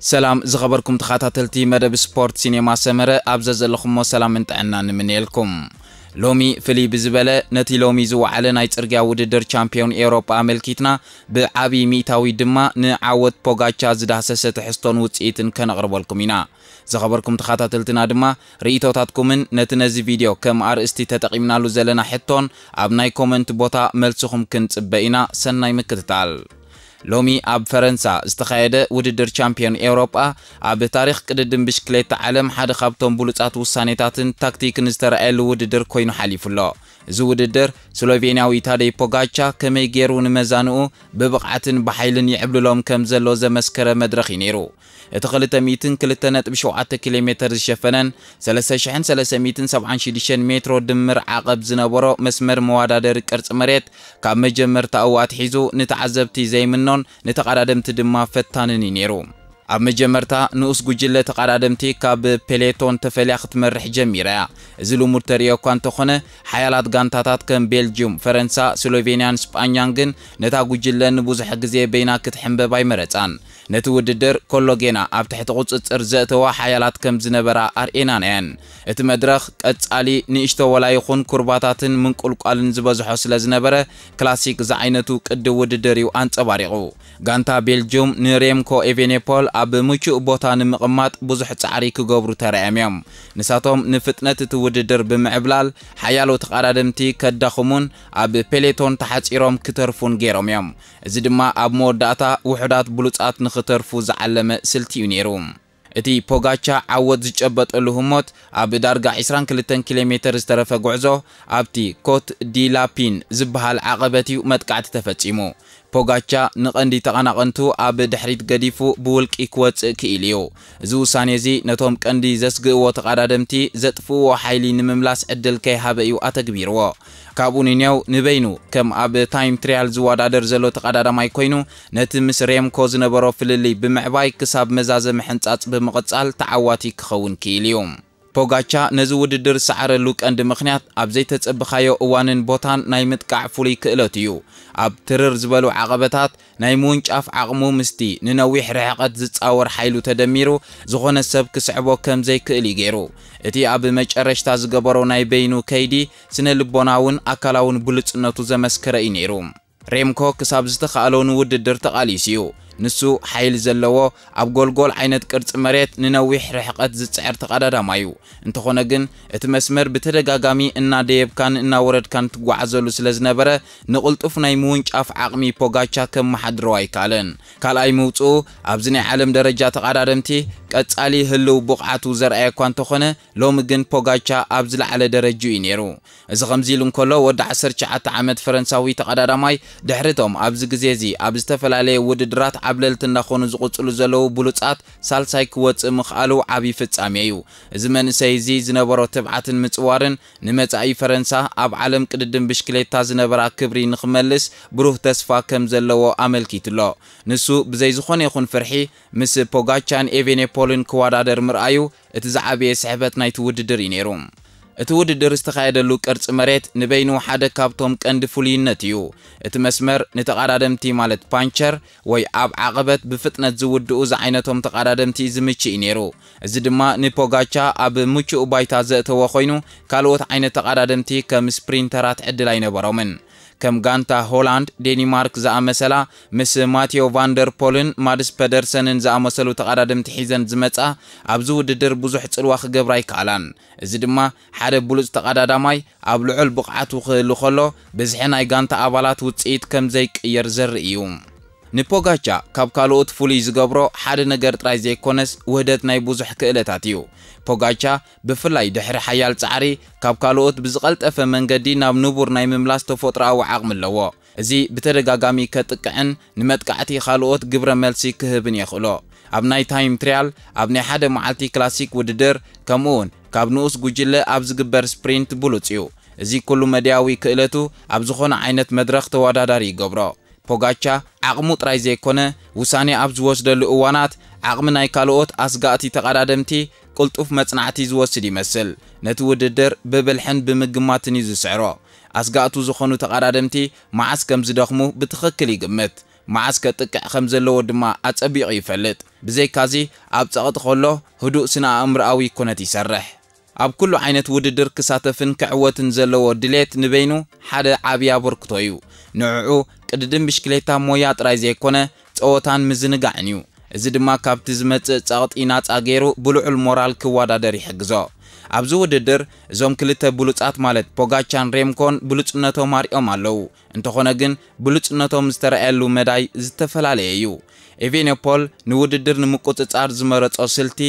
سلام زخبركم تخاتاتلتي مدب سبورت سينما سمرة أبزز لكم سلام انتعنا نمنيلكم لومي فلي بزبالة نتي لومي زو على نايت ارجع وددر چامبيون اوروبا ملكيتنا بعبي ميتاوي دما نعاود بوغاتشا زداسسة تحستون وطئيتن كنغرب لكم زخبركم تخاتاتلتنا دما رئيتوتاتكم نتنزي فيديو كم ارستي تتقيمنا له زلنا حتون ابناي كومنت بوتا ملسخم كنت بقينا سناي مكتتال لومي اب فرنسا استخايده وددر چامبيون اوروبا اب تاريخ قددم بشكليت عالم حد خابتون بولصات وسانيتاتن تاكتيك نسترعل وددر كوينو حليفلو زو وددر سلوفينياوي تادي بوغاتشا كمي غيرو نمزانو ببقعتن بحيلن يعبللهم كم زلو زمسكره مدرخي نيرو اتخلت 202.7 كيلومتر شفنن 3376 متر دمر عقب زنبرو مسمر موادادر قرص مريت كاب مجمر تاوات حيزو نتعذبتي زي منون نتقادمت دما فتانني نيرو اب مجمرتا نوس غجله تقادمتي كاب بيليتون تفليخ تمرح جميرا زلو مرتريو كانت خونه حيالات غانتاتات كم بلجيوم فرنسا سلوفينيان اسبانيان نتا غجله نبوزح غزي بينا كتحنبب ايمرصان نتوددر كولوجينا اب تحت قصصر زاتوا حيالات كم زنبرا ارئنا نان ات مدرخ قصالي نيشتو ولا يكون كرباتاتن من قلقالن زبزحو سلازنبره كلاسيك زعينتو قد وددريو انصباريقو غانتا بلجيوم نريمكو ايفينيبول اب مچو بوتا نمقمات بزح صعري كغبرو ترعميام نساتهم نفطنت توددر بمعبلال حيالو تقادمتي كدخمون اب بيليتون تحصيروم كترفون غيروميام እዚ ድማ ኣብ መወዳእታ ውሕዳት ብሉጻት ንኽተርፉ ዝዓለመ ስልቲ እዩ ነይሩ እቲ ፖጋቻ ዓወት ዝጨበጠሉ ህሞት ኣብ ዳርጋ 22 ኪሎሜትር ዝተረፈ ጉዕዞ ኣብቲ ኮት ዲ ላፒን ዝበሃል ዓቐበት እዩ መጥቃዕቲ ተፈጺሙ ፖጋቻ ንቐንዲ ተቐናቐንቱ ኣብ ድሕሪት ገዲፉ ብውልቂ ክወፅእ ክኢል እዩ እዚ ውሳኔ እዚ ነቶም ቀንዲ ዘስግእዎ ተቐዳደምቲ ዘጥፍዎ ሓይሊ ንምምላስ ዕድል ከይሃበ እዩ ኣተግቢርዎ ካብኡኒኔው ንበይኑ ከም ኣብ ታይም ትሪያል ዝወዳደር ዘሎ ተቐዳዳማይ ኮይኑ ነቲ ምስ ሬምኮ ዝነበሮ ፍልሊ ብምዕባይ ክሳብ መዛዘም ሕንጻጽ ብምቕጻል ተዓዋቲ ክኸውን ክኢል እዩ ፖጋቻ ነዚ ውድድር ሰዓረሉ ቀንዲ ምኽንያት ኣብ ዘይተጸብኻዮ እዋንን ቦታን ናይ ምጥቃዕ ፍሉይ ክእለት እዩ ኣብ ትርር ዝበሉ ዓቐበታት ናይ ምውንጫፍ ዓቕሙ ምስቲ ንነዊሕ ርሕቐት ዝጻወር ሓይሉ ተደሚሩ ዝኾነ ሰብ ክስዕቦ ከም ዘይክእል ገይሩ እቲ ኣብ መጨረሽታ ዝገበሮ ናይ በይኑ ከይዲ ስነ ልቦናውን ኣካላውን ብሉጽነቱ ዘመስከረ እዩ ነይሩ ሬምኮ ክሳብ ዝተኻእለውን ውድድር ተቓሊስዩ ንሱ ሓይል ዘለዎ ኣብ ጎልጎል ዓይነት ቅርጽ መሬት ንነዊሕ ርሕቐት ዝጽዕር ተቐዳዳማዩ እንተኾነ ግን እቲ መስመር ብተደጋጋሚ እናደየብካን እናወረድካን ትጓዓዘሉ ስለዝነበረ ንቕልጡፍ ናይ ምውንጫፍ ዓቕሚ ፖጋቻ ከም መሓድሮ ኣይካለን ካልኣይ ምውጽኡ ኣብዚ ናይ ዓለም ደረጃ ተቐዳደምቲ ቀጻሊ ህልው ብቕዓቱ ዘርአየ እኳ እንተኾነ ሎሚ ግን ፖጋቻ ኣብ ዝለዓለ ደረጃ እዩ ነይሩ እዚ ከምዚ ኢሉ እንከሎ ወዲ 19 ዓመት ፈረንሳዊ ተቐዳዳማይ ድሕሪቶም ኣብዚ ግዜ እዚ ኣብ ዝተፈላለየ ውድድራት ዓብለልት እንዳኾኑ ዝቕጽሉ ዘለው ብሉጻት ሳልሳይ ክወጽእ ምኽኣሉ ዓቢ ፍጻሜ እዩ እዚ መንእሰይ እዚ ዝነበሮ ትብዓትን ምጽዋርን ንመጻኢ ፈረንሳ ኣብ ዓለም ቅድድም ብሽክሌታ ዝነበራ ክብሪ ንኽመልስ ብሩህ ተስፋ ከም ዘለዎ ኣመልኪትሎ ንሱ ብዘይ ዝኾነ ይኹን ፍርሒ ምስ ፖጋቻን ኤቬኔፖልን ክወዳደር ምርኣዩ እቲ ዝዓበየ ስሕበት ናይቲ ውድድር እዩ ነይሩ እቲ ውድድር ዝተኻየደሉ ቅርጽ መሬት ንበይኑ ሓደ ካብቶም ቀንዲ ፍሉይነት እዩ እቲ መስመር ንተቐዳደምቲ ማለት ፓንቸር ወይ ኣብ ዓቐበት ብፍጥነት ዝውድኡ ዝዓይነቶም ተቐዳደምቲ ዝምችእ እዩ ነይሩ እዚ ድማ ንፖጋቻ ኣብ ምቹእ ባይታ ዘእተወ ኮይኑ ካልኦት ዓይነት ተቐዳደምቲ ከም ስፕሪንተራት ዕድል ኣይነበሮምን كم غانتا هولاند دنمارك زامسلا مس ماتيو فاندر بولن مادس بيدرسنن زامسلو تقادم تحيزن زمصا ابزو وددر بزح صلوا خغبراي كالان እዚ ድማ ሓደ ብሉጽ ተቐዳዳማይ ኣብ ልዑል ብቕዓቱ ክህሉ ኸሎ በዝሒ ናይ ጋንታ ኣባላት ውጽኢት ከም ዘይቅየር ዘርኢ እዩ ንፖጋቻ ካብ ካልኦት ፍሉይ ዝገብሮ ሓደ ነገር ጥራይ ዘይኮነስ ውህደት ናይ ብዙሕ ክእለታት እዩ ፖጋቻ ብፍላይ ድሕሪ ሓያል ጻዕሪ ካብ ካልኦት ብዝቐልጠፈ መንገዲ ናብ ንቡር ናይ ምምላስ ተፈጥሮኣዊ ዓቕሚ ኣለዎ እዚ ብተደጋጋሚ ከጥቅዕን ንመጥቃዕቲ ካልኦት ግብረ መልሲ ክህብን ይኽእሎ ኣብ ናይ ታይም ትሪያል ኣብ ናይ ሓደ መዓልቲ ክላሲክ ውድድር ከምኡውን ካብ ንኡስ ጉጅለ ኣብ ዝግበር ስፕሪንት ብሉጽ እዩ እዚ ኩሉ መድያዊ ክእለቱ ኣብ ዝኾነ ዓይነት መድረኽ ተወዳዳሪ ይገብሮ ፖጋቻ ዓቕሙ ጥራይ ዘይኮነ ውሳኔ ኣብ ዝወስደሉ እዋናት ዓቕሚ ናይ ካልኦት ኣስጋእቲ ተቐዳደምቲ ቁልጡፍ መጽናዕቲ ዝወስድ ይመስል ነቲ ውድድር ብብልሕን ብምግማትን እዩ ዝስዕሮ ኣስጋእቱ ዝኾኑ ተቐዳደምቲ መዓስ ከም ዝደኽሙ ብትኽክል ይግምት معاس كتقع خمزلو دما أتصبيق يفلت بزي كازي أب تقط خلو هدوء سنا أمرأوي كونت يسرح أب كل عينت وددر كساتفن كعوة زلو دليت نبينو حدا عابيا بركتويو نوعو قددن بشكليتا مويات رايزي كونه تقوتان مزنقعنيو إذا دما كابت زمت تقط إنات أغيرو بلوع المورال كوادادر يحقزو أبزو وددر زوم كلتا بلوطات مالت بوغاتشان ريمكون بلوطنتو ماريوم አለው እንተኾነ ግን ብሉጽነቶም ዝተረኣየሉ መዳይ ዝተፈላለየ እዩ ኤቬኔፖል ንውድድር ንምቁጽጻር ዝመረጾ ስልቲ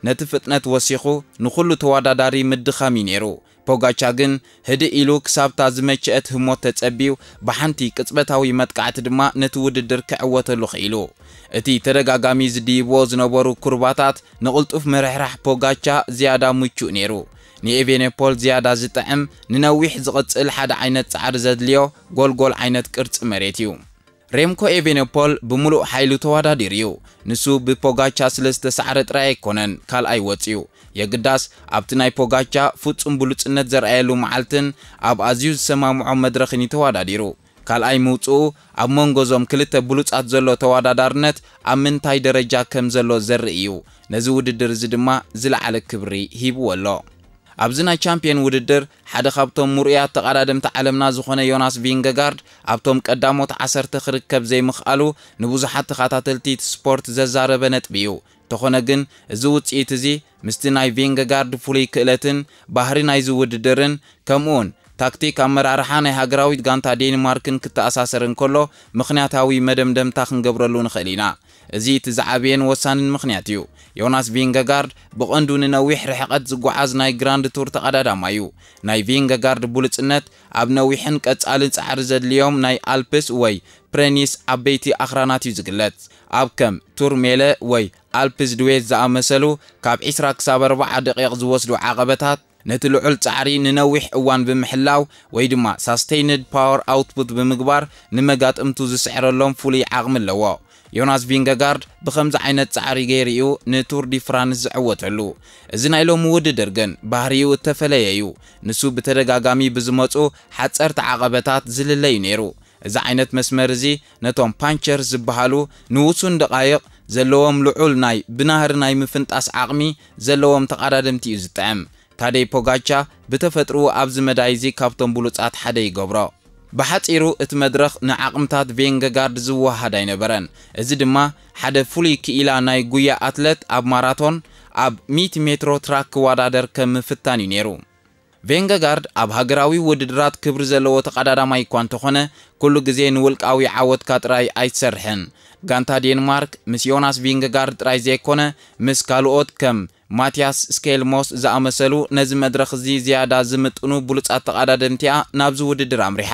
ነቲ ፍጥነት ወሲኹ ንኹሉ ተወዳዳሪ ምድኻሚ ነይሩ ፖጋቻ ግን ህዲ ኢሉ ክሳብታ ዝመቸት ህሞት ተጸቢው በሓንቲ ቅጽበታዊ መጥቃዕቲ ድማ ነቲ ውድድር ክዕወተሉ ኽኢሉ እቲ ተደጋጋሚ ዝድይቦ ዝነበሩ ኩርባታት ንቕልጡፍ መርሕራሕ ፖጋቻ ዝያዳ ምቹእ ነይሩ ንኤቬኔፖል ዝያዳ ዝጥዕም ንነዊሕ ዝቕጽል ሓደ ዓይነት ጻዕሪ ዘድልዮ ጎልጎል ዓይነት ቅርጽ መሬት እዩ ሬምኮ ኤቬኔፖል ብምሉእ ሓይሉ ተወዳዲሩ እዩ ንሱ ብፖጋቻ ስለስተ ሰዓረ ጥራይ ኣይኮነን ካልኣይ ወፂኡ የግዳስ ኣብቲ ናይ ፖጋቻ ፍጹም ብሉጽነት ዘርአየሉ መዓልትን ኣብ ኣዝዩ ዝሰማምዖ መድረኽን ተወዳዲሩ ካልኣይ ምውጽኡ ኣብ መንጎዞም ክልተ ብሉጻት ዘሎ ተወዳዳርነት ኣብ ምንታይ ደረጃ ከም ዘሎ ዘርኢ እዩ ነዚ ውድድር እዚ ድማ ዝለዓለ ክብሪ ሂብዎ ኣሎ ኣብዚ ናይ ቻምፒየን ውድድር ሓደ ካብቶም ሙሩያት ተቐዳደምቲ ዓለምና ዝኾነ ዮናስ ቪንገጋርድ ኣብቶም ቀዳሞት 10 ክርከብ ዘይምኽኣሉ ንብዙሓት ተኸታተልቲ ስፖርት ዘዛረበ ነጥቢ እዩ ተኾነ ግን እዚ ውጽኢት እዚ ምስቲ ናይ ቪንገጋርድ ፍሉይ ክእለትን ባህሪ ናይዚ ውድድርን ከምኡውን ታክቲክ ኣመራርሓ ናይ ሃገራዊት ጋንታ ዴንማርክን ክትኣሳሰርን ከሎ ምኽንያታዊ መደምደምታ ክንገብረሉ ንኽእል ኢና እዚ ትዛዓብየን ወሳንን ምኽንያት እዩ ዮናስ ቪንገጋርድ ብቐንዱ ንነዊሕ ርሕቐት ዝጓዓዝ ናይ ግራንድ ቱር ተቐዳዳማ እዩ ናይ ቪንገጋርድ ብሉጽነት ኣብ ነዊሕን ቀጻልን ጻዕሪ ዘድልዮም ናይ ኣልፕስ ወይ ፕሬኒስ ዓበይቲ ኣኽራናት እዩ ዝግለጽ ኣብ ከም ቱር ሜለ ወይ ኣልፕስ ድዌት ዝኣመሰሉ ካብ 20 ክሳብ 40 ደቂቕ ዝወስዱ ዓቐበታት ነቲ ልዑል ጻዕሪ ንነዊሕ እዋን ብምሕላው ወይ ድማ ሳስቴይንድ ፓወር ኣውትፑት ብምግባር ንመጋጥምቱ ዝስዕረሎም ፍሉይ ዓቕሚ ኣለዎ ዮናስ ቪንገጋርድ ብኸምዚ ዓይነት ጻዕሪ ገይሩ ንቱር ዲ ፍራንስ ዝዕወተሉ እዚ ናይ ሎሚ ውድድር ግን ባህሪኡ እተፈለየ እዩ ንሱ ብተደጋጋሚ ብዝመጹ ሓጸርቲ ዓቐበታት ዝልለ እዩ ነይሩ እዚ ዓይነት መስመር እዚ ነቶም ፓንቸርስ ዝበሃሉ ንውሱን ደቃይቕ ዘለዎም ልዑል ናይ ብናህሪ ናይ ምፍንጣስ ዓቕሚ ዘለዎም ተቐዳደምቲ እዩ ዝጥዕም ታደይ ፖጋቻ ብተፈጥሩ ኣብዚ መዳይ እዚ ካብቶም ብሉጻት ሓደ ይገብሮ ብሓጺሩ እቲ መድረኽ ንዓቕምታት ቪንገጋርድ ዝወሃድ ኣይነበረን እዚ ድማ ሓደ ፍሉይ ክኢላ ናይ ጉያ ኣትሌት ኣብ ማራቶን ኣብ 100 ሜትሮ ትራክ ክወዳደር ከም ምፍታን እዩ ነይሩ ቪንገጋርድ ኣብ ሃገራዊ ውድድራት ክብሪ ዘለዎ ተቐዳዳማይ እኳ እንተኾነ ኩሉ ግዜ ንውልቃዊ ዓወትካ ጥራይ ኣይትሰርሕን ጋንታ ዴንማርክ ምስ ዮናስ ቪንገጋርድ ጥራይ ዘይኮነ ምስ ካልኦት ከም ማቲያስ ስኬልሞስ ዝኣመሰሉ ነዚ መድረኽ እዚ ዝያዳ ዝምጥኑ ብሉጻት ተቐዳደምቲኣ ናብዚ ውድድር ኣምሪሓ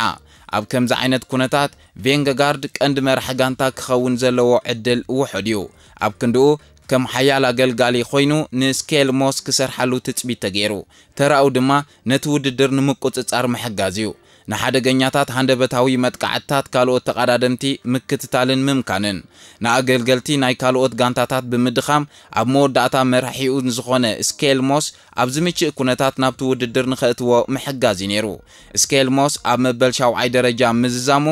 ኣብ ከምዚ ዓይነት ኩነታት ቪንገጋርድ ቀንዲ መራሒ ጋንታ ክኸውን ዘለዎ ዕድል ውሑድ እዩ ኣብ ክንድኡ ከም ሓያል ኣገልጋሊ ኮይኑ ንስኬልሞስ ክሰርሓሉ ትፅቢት ተገይሩ ተራኡ ድማ ነቲ ውድድር ንምቁፅጻር ምሕጋዝ እዩ ንሓደገኛታት ሃንደበታዊ መጥቃዕትታት ካልኦት ተቐዳደምቲ ምክትታልን ምምካንን ንኣገልገልቲ ናይ ካልኦት ጋንታታት ብምድኻም ኣብ መወዳእታ መራሒኡ ዝኾነ ስኬልሞስ ኣብ ዝምችእ ኩነታት ናብቲ ውድድር ንኽእትዎ ምሕጋዝ እዩ ነይሩ ስኬልሞስ ኣብ መበል 7ይ ደረጃ ምዝዛሙ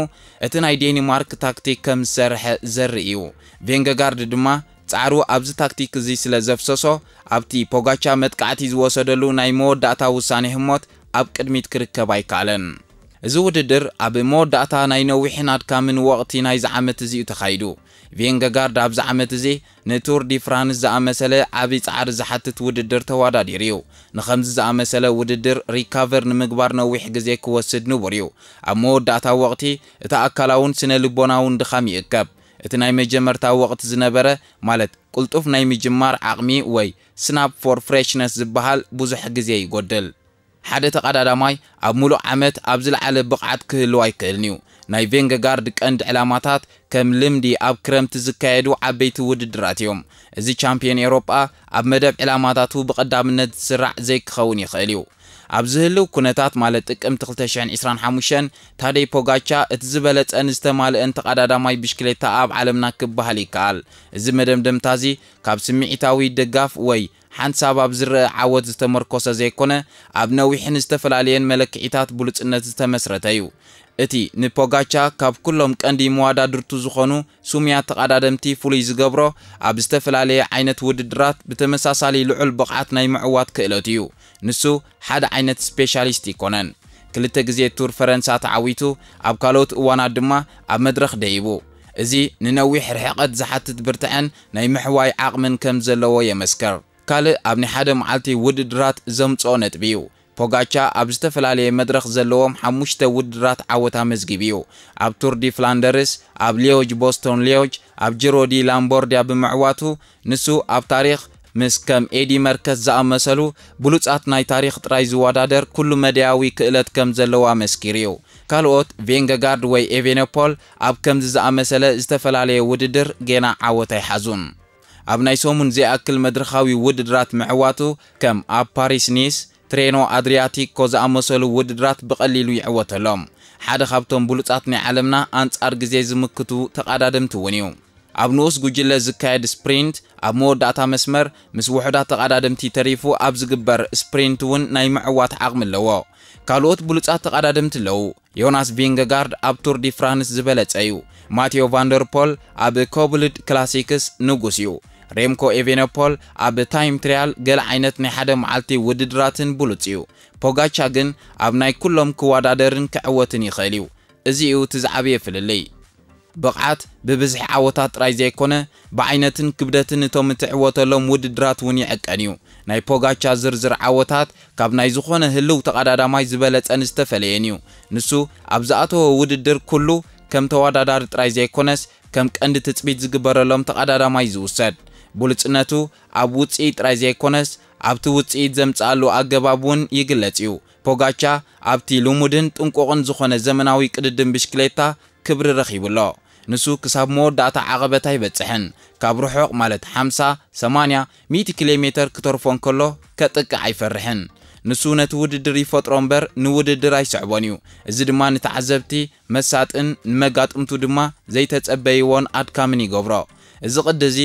እቲ ናይ ዴንማርክ ታክቲክ ከም ዝሰርሐ ዘርኢ እዩ ቪንገጋርድ ድማ ጻዕሩ ኣብዚ ታክቲክ እዚ ስለ ዘፍሰሶ ኣብቲ ፖጋቻ መጥቃዕቲ ዝወሰደሉ ናይ መወዳእታ ውሳኔ ህሞት ኣብ ቅድሚት ክርከብ ኣይከኣለን እዚ ውድድር ኣብ መወዳእታ ናይ ነዊሕን ኣድካምን ወቕቲ ናይ ዝዓመት እዚ እዩ ተኻይዱ ቪንገጋርድ ኣብ ዝዓመት እዚ ንቱር ዲ ፍራንስ ዝኣመሰለ ዓብዪ ጻዕሪ ዝሓትት ውድድር ተወዳዲሩ እዩ ንኸምዚ ዝኣመሰለ ውድድር ሪካቨር ንምግባር ነዊሕ ግዜ ክወስድ ንቡር እዩ ኣብ መወዳእታ ወቕቲ እቲ ኣካላውን ስነ ልቦናውን ድኻም ይእከብ እቲ ናይ መጀመርታ ወቕቲ ዝነበረ ማለት ቁልጡፍ ናይ ምጅማር ዓቕሚ ወይ ስናፕ ፎር ፍሬሽነስ ዝበሃል ብዙሕ ግዜ ይጎድል ሓደ ተቐዳዳማይ ኣብ ሙሉእ ዓመት ኣብ ዝለዓለ ብቕዓት ክህልው ኣይክእልን እዩ ናይ ቪንገጋርድ ቀንዲ ዕላማታት ከም ልምዲ ኣብ ክረምቲ ዝካየዱ ዓበይቲ ውድድራት እዮም እዚ ቻምፒየን ኤውሮጳ ኣብ መደብ ዕላማታቱ ብቐዳምነት ዝስራዕ ዘይክኸውን ይኽእል እዩ ኣብ ዝህልው ኩነታት ማለት ጥቅምቲ 2025 ታደይ ፖጋቻ እቲ ዝበለጸን ዝተማልአን ተቐዳዳማይ ብሽክሌታ ኣብ ዓለምና ክበሃል ይከኣል እዚ መደምደምታ እዚ ካብ ስምዒታዊ ደጋፍ ወይ ሓንሳብ ኣብ ዝረአ ዓወት ዝተመርኮሰ ዘይኮነ ኣብ ነዊሕን ዝተፈላለየን መለክዒታት ብሉጽነት ዝተመስረተ እዩ እቲ ንፖጋቻ ካብ ኩሎም ቀንዲ መዋዳድርቱ ዝኾኑ ሱምያት ተቐዳደምቲ ፍሉይ ዝገብሮ ኣብ ዝተፈላለየ ዓይነት ውድድራት ብተመሳሳሊ ልዑል ብቕዓት ናይ ምዕዋት ክእለት እዩ ንሱ ሓደ ዓይነት ስፔሻሊስት ይኮነን ክልተ ግዜ ቱር ፈረንሳ ተዓዊቱ ኣብ ካልኦት እዋናት ድማ ኣብ መድረኽ ደይቡ እዚ ንነዊሕ ርሕቀት ዝሓትት ብርትዕን ናይ ምሕዋይ ዓቕምን ከም ዘለዎ የመስከር ካልእ ኣብ ናይ ሓደ መዓልቲ ውድድራት ዘምጽኦ ነጥቢ እዩ ፖጋቻ ኣብ ዝተፈላለየ መድረኽ ዘለዎም 5 ውድድራት ዓወታ መዝጊብ እዩ ኣብ ቱር ዲ ፍላንደርስ ኣብ ሊዮጅ ቦስቶን ሊዮጅ ኣብ ጂሮ ዲ ላምቦርዲያ ብምዕዋቱ ንሱ ኣብ ታሪኽ ምስ ከም ኤዲ መርከስ ዝኣመሰሉ ብሉጻት ናይ ታሪኽ ጥራይ ዝወዳደር ኩሉ መድያዊ ክእለት ከም ዘለዋ መስኪር እዩ ካልኦት ቬንገጋርድ ወይ ኤቬኖፖል ኣብ ከምዚ ዝኣመሰለ ዝተፈላለየ ውድድር ጌና ዓወታ ይሓዙን ኣብ ናይ ሰሙን ዝኣክል መድረኻዊ ውድድራት ምዕዋቱ ከም ኣብ ፓሪስ ኒስ ትሬኖ አድሪያቲኮ ዝኣመሰሉ ውድድራት ብቐሊሉ ይዕወተሎም ሓደ ካብቶም ብሉጻት ናይ ዓለምና አንጻር ግዜ ዝምክቱ ተቐዳደምቲ እውን እዩ ኣብ ንኡስ ጉጅለ ዝካየድ ስፕሪንት ኣብ መወዳእታ መስመር ምስ ውሕዳት ተቐዳደምቲ ተሪፉ ኣብ ዝግበር ስፕሪንት እውን ናይ ምዕዋት ዓቕሚ ኣለዎ ካልኦት ብሉጻት ተቐዳደምቲ ኣለዉ ዮናስ ቪንገጋርድ ኣብ ቱር ዲ ፍራንስ ዝበለጸ እዩ ማቴዮ ቫንደርፖል ኣብ ኮብልድ ክላሲክስ ንጉስ እዩ ሬምኮ ኤቬኖፖል ኣብ ታይም ትሪያል ገለ ዓይነት ናይ ሓደ መዓልቲ ውድድራትን ብሉጽ እዩ ፖጋቻ ግን ኣብ ናይ ኩሎም ክወዳደርን ክዕወትን ይኽእል እዩ እዚ እዩ እቲ ዝዓበየ ፍልልይ ብቕዓት ብብዝሒ ዓወታት ጥራይ ዘይኮነ ብዓይነትን ክብደትን እቶም እትዕወተሎም ውድድራት እውን ይዕቀን እዩ ናይ ፖጋቻ ዝርዝር ዓወታት ካብ ናይ ዝኾነ ህልው ተቐዳዳማይ ዝበለጸን ዝተፈለየን እዩ ንሱ ኣብ ዝኣተወ ውድድር ኩሉ ከም ተወዳዳሪ ጥራይ ዘይኮነስ ከም ቀንዲ ትጽቢት ዝግበረሎም ተቐዳዳማይ ዝውሰድ ብሉጽነቱ ኣብ ውጽኢት ጥራይ ዘይኮነስ ኣብቲ ውጽኢት ዘምጽኣሉ ኣገባብ እውን ይግለጽ እዩ ፖጋቻ ኣብቲ ልሙድን ጥንቁቕን ዝኾነ ዘመናዊ ቅድድም ብሽክሌታ ክብሪ ረኺቡሎ ንሱ ክሳብ መወዳእታ ዓቐበት ኣይበጽሕን ካብ ርሑቕ ማለት 50 80 100 ኪሎ ሜትር ክተርፎን ከሎ ከጥቅዕ ኣይፈርሕን ንሱ ነቲ ውድድር ይፈጥሮ እምበር ንውድድር ኣይስዕቦን እዩ እዚ ድማ ንተዓዘብቲ መሳጥን ንመጋጥምቱ ድማ ዘይተጸበይዎን ኣድካምን ይገብሮ እዚ ቅዲ እዚ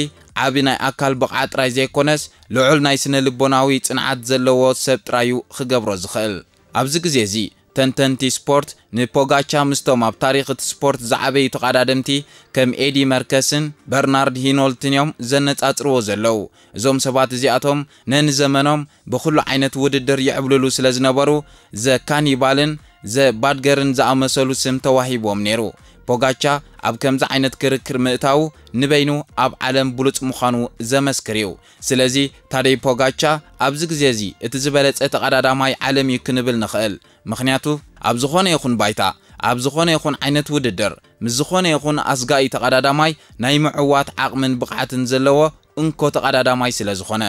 ዓቢ ናይ ኣካል ብቕዓት ጥራይ ዘይኮነስ ልዑል ናይ ስነ ልቦናዊ ጽንዓት ዘለዎ ሰብ ጥራዩ ክገብሮ ዝኽእል ኣብዚ ግዜ እዚ ተንተንቲ ስፖርት ንፖጋቻ ምስቶም ኣብ ታሪኽ እቲ ስፖርት ዝዓበዩ ተቐዳደምቲ ከም ኤዲ መርከስን በርናርድ ሂኖልትን እዮም ዘነጻጽርዎ ዘለዉ እዞም ሰባት እዚኣቶም ነንዘመኖም ብኩሉ ዓይነት ውድድር ይዕብልሉ ስለ ዝነበሩ ዘካኒባልን ዘባድገርን ዝኣመሰሉ ስም ተዋሂቦም ነይሩ ፖጋቻ ኣብ ከምዚ ዓይነት ክርክር ምእታው ንበይኑ ኣብ ዓለም ብሉጽ ምዃኑ ዘመስክር እዩ ስለዚ ታደይ ፖጋቻ ኣብዚ ግዜ እዚ እቲ ዝበለጸ ተቐዳዳማይ ዓለም እዩ ክንብል ንኽእል ምኽንያቱ ኣብ ዝኾነ ይኹን ባይታ ኣብ ዝኾነ ይኹን ዓይነት ውድድር ምስ ዝኾነ ይኹን ኣስጋኢ ተቐዳዳማይ ናይ ምዕዋት ዓቕምን ብቕዓትን ዘለዎ እንኮ ተቐዳዳማይ ስለ ዝኾነ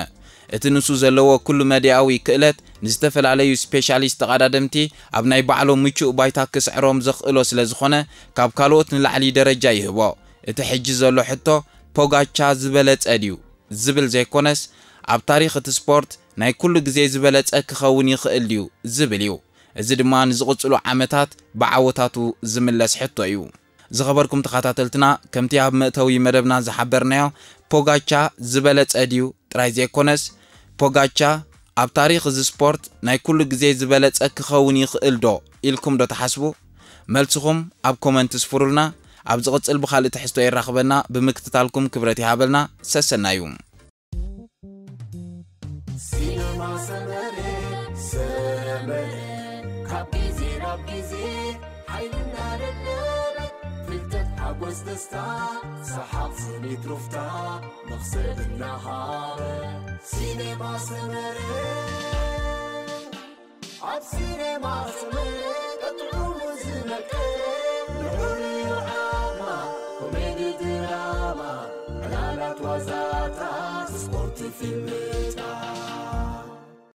እቲ ንሱ ዘለዎ ኩሉ መድያዊ ክእለት ንዝተፈላለዩ ስፔሻሊስት ተቐዳደምቲ ኣብ ናይ ባዕሎም ምቹእ ባይታ ክስዕሮም ዘኽእሎ ስለ ዝኾነ ካብ ካልኦት ንላዕሊ ደረጃ ይህቦ እቲ ሕጂ ዘሎ ሕቶ ፖጋቻ ዝበለጸ ድዩ ዝብል ዘይኮነስ ኣብ ታሪኽ እቲ ስፖርት ናይ ኩሉ ግዜ ዝበለጸ ክኸውን ይኽእል ድዩ ዝብል እዩ እዚ ድማ ንዝቕጽሉ ዓመታት ብዓወታቱ ዝምለስ ሕቶ እዩ ዝኸበርኩም ተኸታተልትና ከምቲ ኣብ መእተዊ መደብና ዝሓበርናዮ ፖጋቻ ዝበለጸ ድዩ ጥራይ ዘይኮነስ ፖጋቻ ኣብ ታሪኽ እዚ ስፖርት ናይ ኩሉ ግዜ ዝበለጸ ክኸውን ይኽእል ዶ ኢልኩም ዶ ተሓስቡ መልስኹም ኣብ ኮመንት ስፍሩልና ኣብ ዝቕጽል ብኻልእ ትሕዝቶ ይራኸበና ብምክትታልኩም ክብረት ይሃበልና ሰሰናዩ وستستا سحاب سنيت رفتا نخسر النهار سينما سمرة عب سينما سمرة أطعم زنك نحوري وعاما كوميدي دراما علالات وزاتا سبورت في المتا